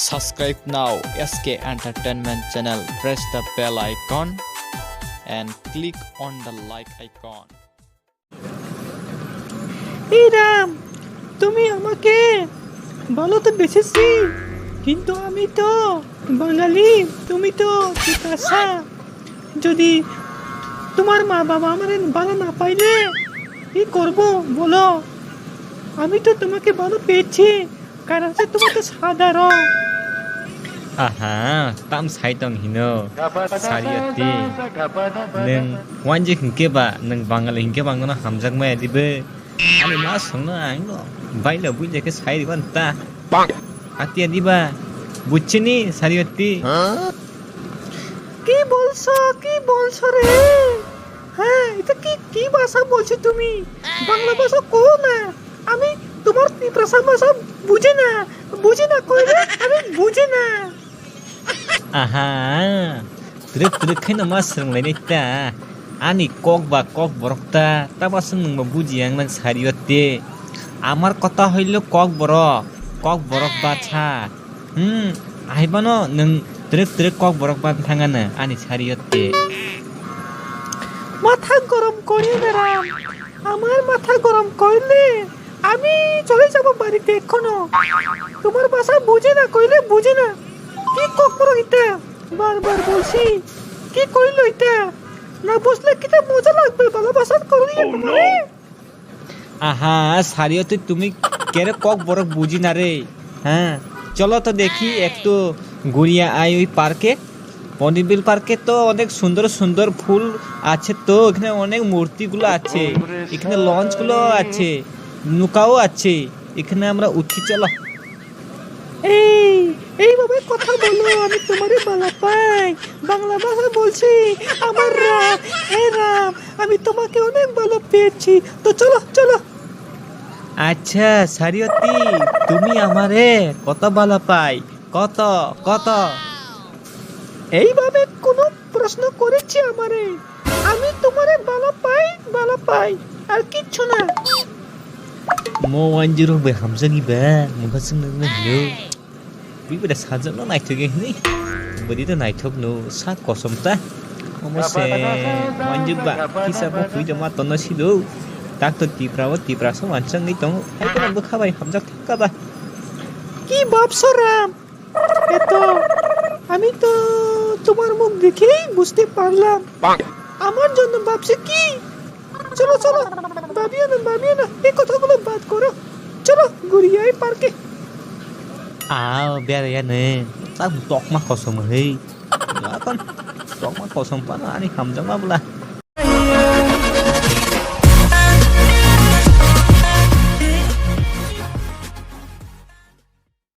Subscribe now SK Entertainment channel. Press the bell icon and click on the like icon. এই রাম, তুমি আমাকে বলো তো বেঁচেছি, কিন্তু আমি তো বাঙালি, তুমি তো পিতাসা। যদি তোমার মা বাবা আমার ভালো না পাইলে কি করব বলো? আমি তো তোমাকে ভালো পেয়েছি, কারণ তোমার তো সাধারণ। Aha, tam sai tong hino. Sariati. Neng wanje hingke ba neng bangal hingke bangono hamjak maya dibe. Ani ma songno angno. Baila buile ke sai diban ta. Atia diba. Buchini Sariati. কি বলছো রে? হ্যাঁ, এটা কি ভাষা বলছো তুমি? বাংলা ভাষা কো না। আমি তোমার ভাষা বুঝি না কইলে আমি বুঝি না। Aha. Truk kena masang lain ta. Ani kok borok ta. Tabasang neng mabuji yang nang Sariati. Amar kota hilo kok borok baca. Ahibano neng truk kok borok bat thangana ani Sariati. মাথা গরম করি না রাম, আমার মাথা গরম করলে আমি চলে যাব বাড়িতে এখনো। তোমার ভাষা বুঝি না কইলে বুঝি না। কি কখনো এটা বারবার বলছি, কি কইলো এটা? না বুঝলে কিটা মজা লাগবে ভালোবাসা করলি তোমারে। আহা সারিয়তে তুমি কেরে কক বড় বুঝি না রে। হ্যাঁ চলো তো দেখি একটু ঘুরিয়ে আই ওই পার্কে। বনিবিল পার্কে তো অনেক সুন্দর সুন্দর ফুল আছে, তো এখানে অনেক মূর্তিগুলো আছে, এখানে লঞ্চগুলো আছে, নৌকাও আছে, এখানে আমরা উঠি চলো। এইভাবে কথা বলো, আমি তোমারে ভালো পাই। বাংলা ভাষা বলছি আমার রাম, হে রাম, আমি তোমাকে অনেক ভালো পেয়েছি। তো চলো। আচ্ছা সারিয়তি, তুমি আমারে কত ভালো পাই? কত এইভাবে কোনো প্রশ্ন করেছি আমারে? আমি তোমারে ভালো পাই আর কিচ্ছু না। Mo anjiro be hamzagi ba mugasing na hello. Bibida sajak no naithok ni. Bodi to naithok no sa kosom ta. Omose manjuk ba kisa mo puida ma tono sido. Tak to tipra so mansang ni tong. Ai to bo khabai hamjak thaka ba. কি ভাবছো রাম? আমি তো তোমার মুখ দেখেই বুঝতে পারলাম আমার জন্য ভাবছে কি। চলো ভাবিও না, এই কথাগুলো বাদ করো। চলো ঘুরিয়ে আই পার্কে। Aw biar ya ne. Tak tok ma kosom hei. Ya kan tok ma kosom pa na ani hamjak ma bula.